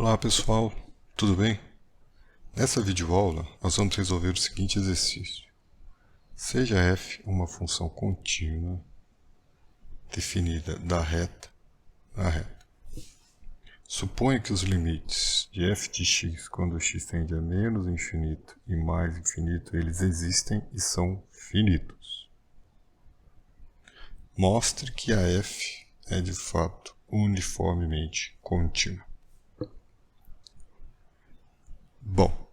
Olá pessoal, tudo bem? Nessa videoaula nós vamos resolver o seguinte exercício. Seja f uma função contínua definida da reta na reta. Suponha que os limites de f de x quando x tende a menos infinito e mais infinito, eles existem e são finitos. Mostre que a f é de fato uniformemente contínua. Bom,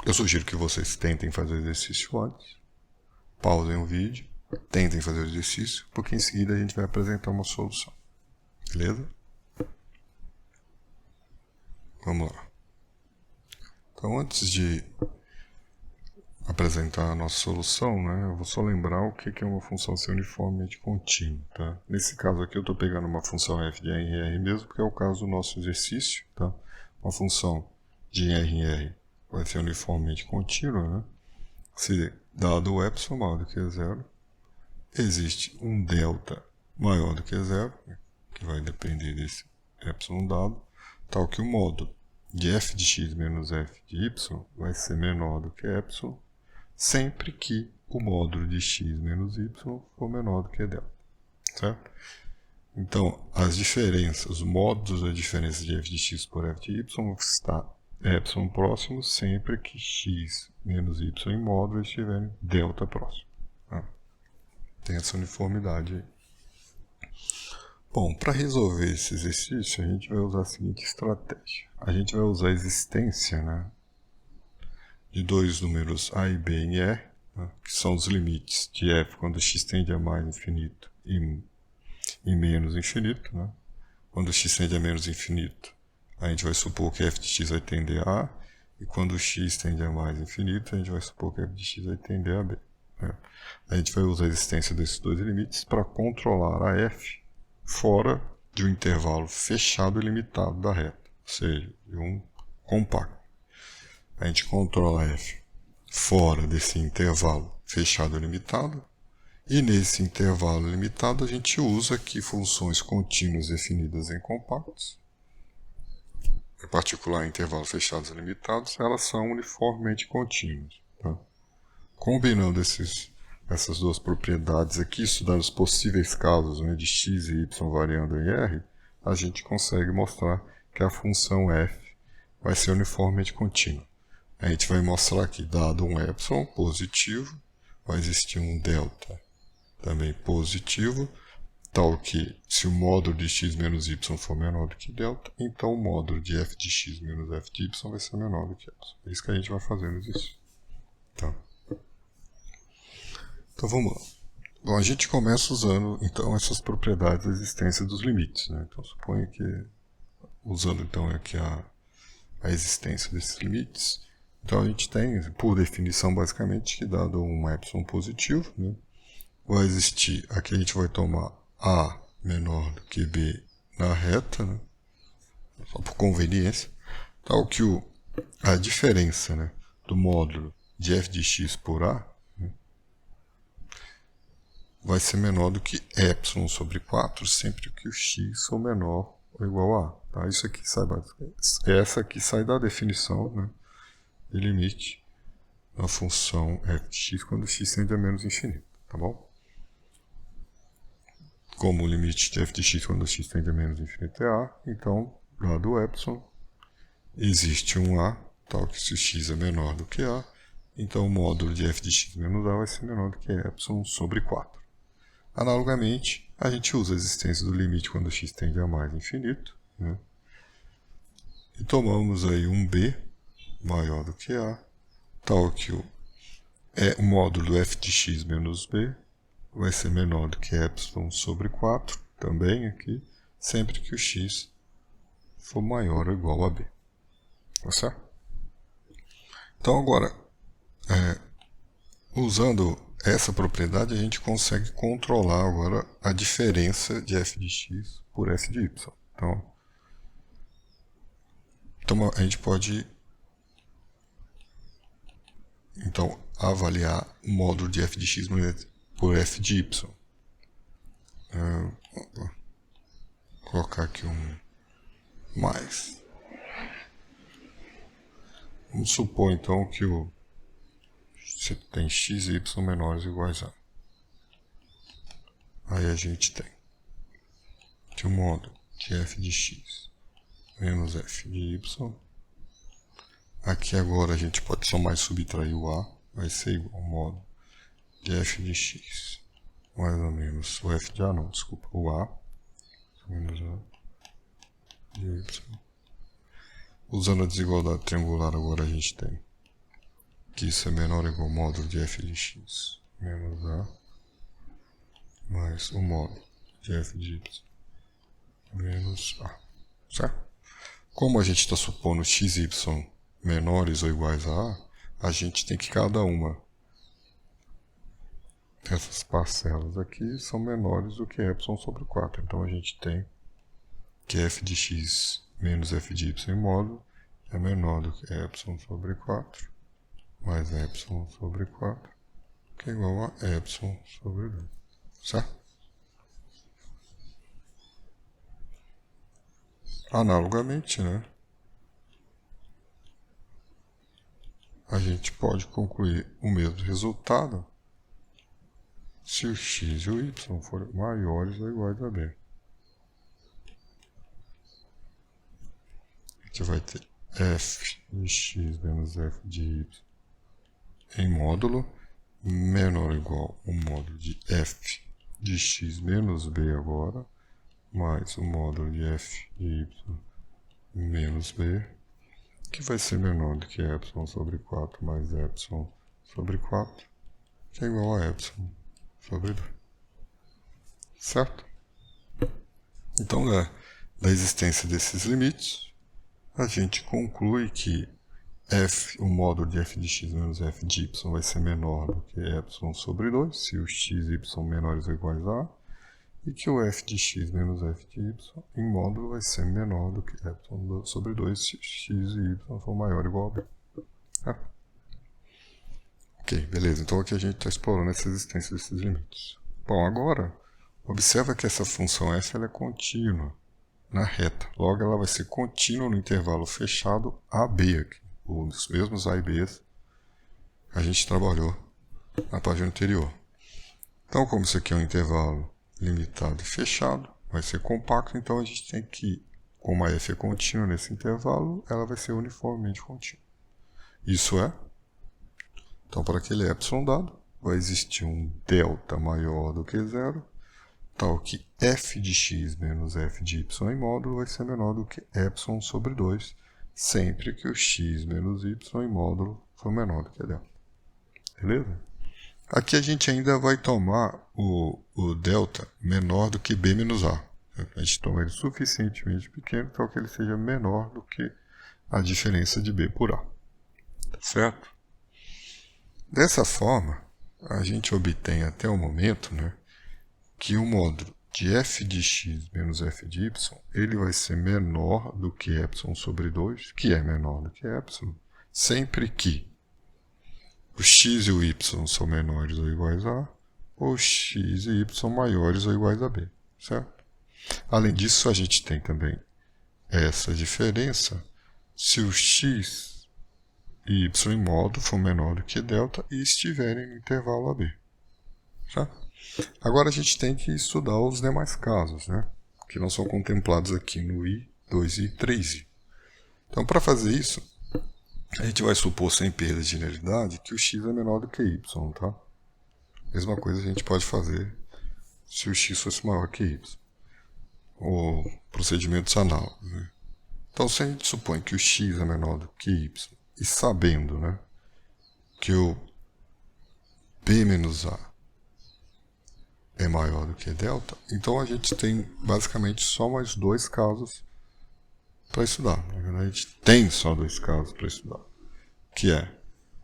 eu sugiro que vocês tentem fazer o exercício antes, pausem o vídeo, tentem fazer o exercício, porque em seguida a gente vai apresentar uma solução. Beleza? Vamos lá. Então, antes de apresentar a nossa solução, eu vou só lembrar o que é uma função ser uniformemente contínua. Tá? Nesse caso aqui eu estou pegando uma função f de R em R mesmo, porque é o caso do nosso exercício. Tá? Uma função de R em R vai ser uniformemente contínua, se dado o epsilon maior do que zero, existe um delta maior do que zero, que vai depender desse epsilon dado, tal que o módulo de f de x menos f de y vai ser menor do que epsilon, sempre que o módulo de x menos y for menor do que delta. Certo? Então, as diferenças, os módulos da diferença de f de x por f de y vão estar epsilon próximo sempre que x menos y em módulo estiverem delta próximo. Tem essa uniformidade aí. Bom, para resolver esse exercício, a gente vai usar a seguinte estratégia. A gente vai usar a existência de dois números a e b em R, que são os limites de f quando x tende a mais infinito e menos infinito. Quando x tende a menos infinito, a gente vai supor que f de x vai tender a A, e quando x tende a mais infinito, a gente vai supor que f de x vai tender a B. A gente vai usar a existência desses dois limites para controlar a f fora de um intervalo fechado e limitado da reta, ou seja, de um compacto. A gente controla a f fora desse intervalo fechado e limitado, e nesse intervalo limitado a gente usa aqui funções contínuas definidas em compactos, em particular em intervalos fechados e limitados, elas são uniformemente contínuas. Tá? Combinando essas duas propriedades aqui, estudando os possíveis casos de x e y variando em R, a gente consegue mostrar que a função f vai ser uniformemente contínua. A gente vai mostrar aqui, dado um epsilon positivo, vai existir um delta também positivo, tal que se o módulo de x menos y for menor do que delta, então o módulo de f de x menos f de y vai ser menor do que epsilon. É isso que a gente vai fazer no exercício. Tá? Então vamos lá. Bom, a gente começa usando então essas propriedades da existência dos limites. Então suponha que, usando então aqui a existência desses limites, então a gente tem, por definição basicamente, que dado um epsilon positivo, vai existir, aqui a gente vai tomar A menor do que B na reta, só por conveniência, tal que a diferença do módulo de f de x por A vai ser menor do que epsilon sobre 4, sempre que o x for menor ou igual a A. Tá? Isso aqui essa aqui sai da definição de limite da função f de x quando x tende a menos infinito. Tá bom? Como o limite de f de x quando x tende a menos infinito é A, então, dado o epsilon, existe um A, tal que se o x é menor do que A, então o módulo de f de x menos A vai ser menor do que epsilon sobre 4. Analogamente, a gente usa a existência do limite quando x tende a mais infinito, e tomamos aí um B maior do que A, tal que o módulo do f de x menos B vai ser menor do que epsilon sobre 4, também aqui, sempre que o x for maior ou igual a B. Tá certo? Então agora, usando essa propriedade, a gente consegue controlar agora a diferença de f de x por f de y. Então a gente pode avaliar o módulo de f de x por f de y. Vou colocar aqui um mais. Vamos supor então que você tem x e y menores ou iguais a. Aí a gente tem que o módulo de f de x menos f de y. Aqui agora a gente pode somar e subtrair o a. Vai ser igual ao módulo de f de x mais ou menos o f de a, não, desculpa, o a menos a de y. Usando a desigualdade triangular agora a gente tem que isso é menor ou igual ao módulo de f de x menos a mais o módulo de f de y menos a, certo? Como a gente está supondo x e y menores ou iguais a, a gente tem que cada uma dessas parcelas aqui são menores do que epsilon sobre 4. Então a gente tem que f de x menos f de y em módulo é menor do que epsilon sobre 4 mais epsilon sobre 4, que é igual a epsilon sobre 2. Certo? Analogamente, né? A gente pode concluir o mesmo resultado se o x e o y forem maiores ou iguais a b. A gente vai ter f de x menos f de y em módulo menor ou igual ao módulo de f de x menos b agora, mais o módulo de f de y menos b, que vai ser menor do que epsilon sobre 4 mais epsilon sobre 4, que é igual a epsilon sobre 2. Certo? Então, da existência desses limites, a gente conclui que o módulo de f de x menos f de y vai ser menor do que epsilon sobre 2, se os x e y menores ou iguais a, e que o f de x menos f de y em módulo vai ser menor do que epsilon sobre 2, se x e y for maior ou igual a b. Tá? Ok, beleza. Então aqui a gente está explorando essa existência desses limites. Bom, agora, observa que essa função f ela é contínua na reta. Logo, ela vai ser contínua no intervalo fechado AB aqui. Os mesmos A e B que a gente trabalhou na página anterior. Então, como isso aqui é um intervalo limitado e fechado, vai ser compacto, então a gente tem que, como a f é contínua nesse intervalo, ela vai ser uniformemente contínua. Isso é, então para aquele epsilon dado, vai existir um delta maior do que zero, tal que f de x menos f de y em módulo vai ser menor do que epsilon sobre 2, sempre que o x menos y em módulo for menor do que delta. Beleza? Aqui a gente ainda vai tomar o delta menor do que b menos a. A gente toma ele suficientemente pequeno tal que ele seja menor do que a diferença de b por a. Tá certo? Dessa forma, a gente obtém até o momento, né, que o módulo de f de x menos f de y, ele vai ser menor do que epsilon sobre 2, que é menor do que epsilon, sempre que o x e o y são menores ou iguais a, ou x e y são maiores ou iguais a b, certo? Além disso, a gente tem também essa diferença se o x e y em módulo for menor do que delta e estiverem no intervalo AB, certo? Agora a gente tem que estudar os demais casos, né? Que não são contemplados aqui no I, 2i e 3i. Então, para fazer isso, a gente vai supor, sem perda de linearidade, que o x é menor do que y, tá? Mesma coisa a gente pode fazer se o x fosse maior que y. Ou procedimentos análogos, né? Então, se a gente supõe que o x é menor do que y, e sabendo, né, que o b menos a é maior do que delta, então a gente tem basicamente só mais dois casos para estudar. Na verdade, a gente tem só dois casos para estudar, que é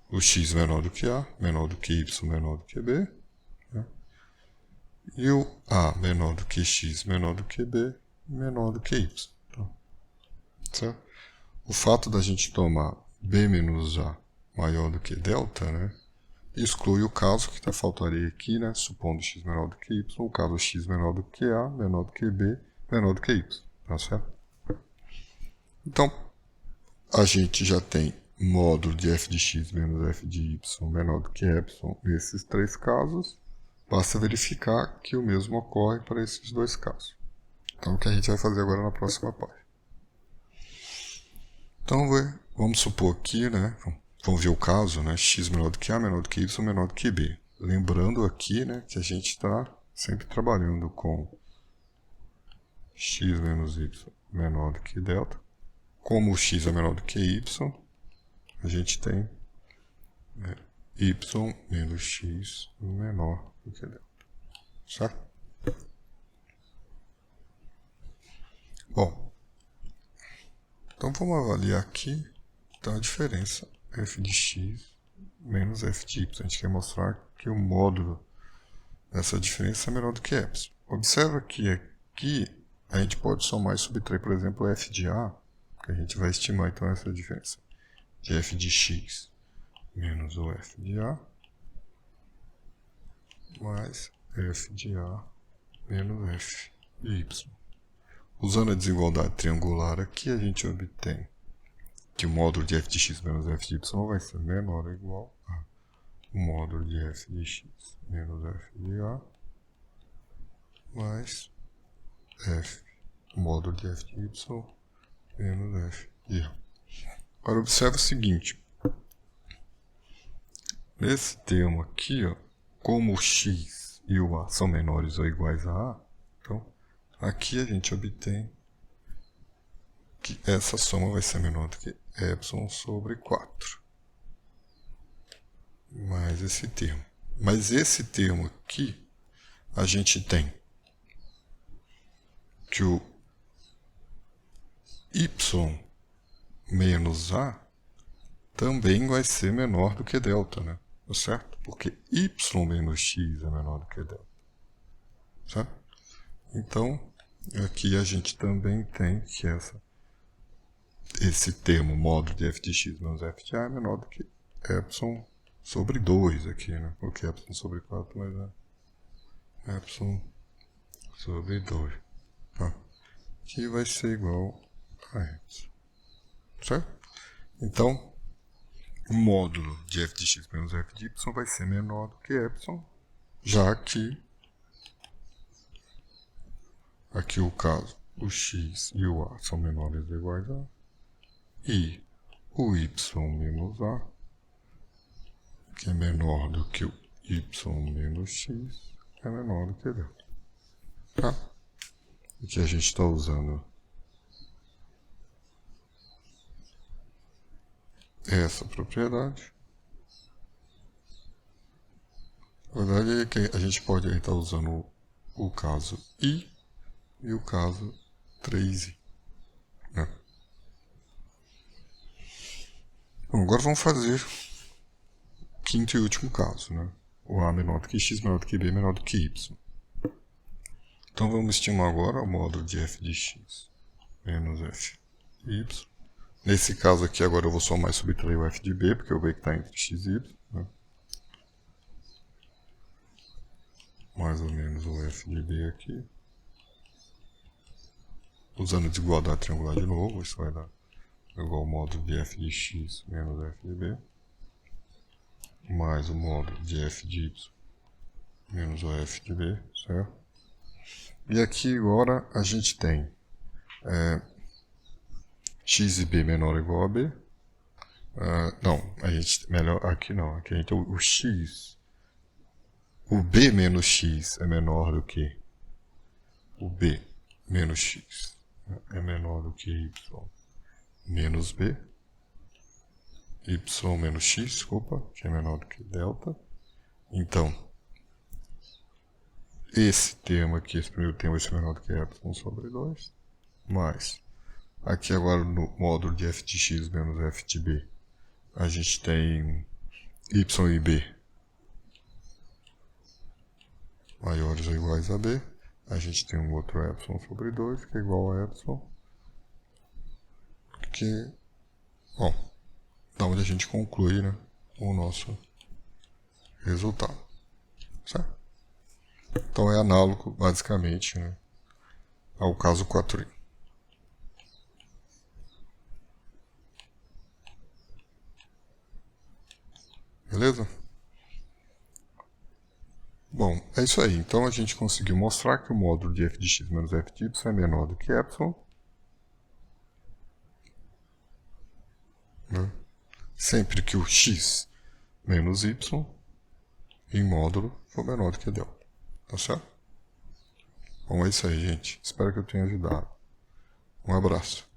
o x menor do que a, menor do que y, menor do que b, né? E o a menor do que x, menor do que b, menor do que y. Tá? Certo? O fato da gente tomar b menos a maior do que delta, né, exclui o caso que faltaria aqui, né, supondo x menor do que y, o caso x menor do que a, menor do que b, menor do que y. Tá certo? Então, a gente já tem módulo de f de x menos f de y menor do que epsilon nesses três casos, basta verificar que o mesmo ocorre para esses dois casos. Então, o que a gente vai fazer agora na próxima página. Então, vamos supor aqui, né, vamos ver o caso, né, x menor do que a, menor do que y, menor do que b. Lembrando aqui, né, que a gente está sempre trabalhando com x menos y menor do que delta. Como o x é menor do que y, a gente tem y menos x menor do que delta. Certo? Bom, então vamos avaliar aqui então, a diferença f de x menos f de y. A gente quer mostrar que o módulo dessa diferença é menor do que epsilon. Observa que aqui a gente pode somar e subtrair, por exemplo, f de a, que a gente vai estimar então essa diferença de f de x menos o f de a mais f de a menos f de y. Usando a desigualdade triangular aqui, a gente obtém que o módulo de f de x menos f de y vai ser menor ou igual a o módulo de f de x menos f de a mais f, o módulo de f de y menos f de a. Agora, observe o seguinte. Nesse termo aqui, ó, como o x e o a são menores ou iguais a a, então, aqui a gente obtém que essa soma vai ser menor do que epsilon sobre 4. Mais esse termo. Mas esse termo aqui, a gente tem que o y menos a também vai ser menor do que delta, né? Certo? Porque y menos x é menor do que delta. Certo? Então, aqui a gente também tem que esse termo módulo de f de x menos f de a é menor do que epsilon sobre 2 aqui, né? Porque epsilon sobre 4, mas é epsilon sobre 2. Tá? Que vai ser igual a epsilon. Certo? Então, o módulo de f de x menos f de y vai ser menor do que epsilon, já que aqui o caso, o x e o a são menores ou iguais a, e o y menos a, que é menor do que o y menos x, é menor do que delta. Tá? Aqui a gente está usando essa propriedade. Na verdade, é que a gente pode estar usando o caso I e o caso 3i. Né? Bom, agora vamos fazer o quinto e último caso. Né? O a menor do que x, menor do que b, menor do que y. Então vamos estimar agora o módulo de f de x menos f de y. Nesse caso aqui, agora eu vou somar e subtrair o f de b, porque o b que está entre x e y. Né? Mais ou menos o f de b aqui. Usando a desigualdade triangular de novo, isso vai dar igual ao módulo de f de x menos f de b. Mais o módulo de f de y menos o f de b, certo? E aqui agora a gente tem x e b menor ou igual a b. Não, a gente, melhor, aqui não, aqui a gente tem o x. O b menos x é menor do que o b menos x. É menor do que y menos b. Y menos x, desculpa, que é menor do que delta. Então, esse termo aqui, esse primeiro termo vai ser menor do que epsilon sobre 2. Mais, aqui agora no módulo de f de x menos f de b, a gente tem y e b maiores ou iguais a b. A gente tem um outro epsilon sobre 2, que é igual a epsilon. Que, bom, da onde a gente conclui, né, o nosso resultado. Certo? Então é análogo, basicamente, né, ao caso 4i. Beleza? Bom, é isso aí. Então a gente conseguiu mostrar que o módulo de f de x menos f de y é menor do que epsilon, né? Sempre que o x menos y em módulo for menor do que delta. Tá certo? Bom, é isso aí, gente. Espero que eu tenha ajudado. Um abraço.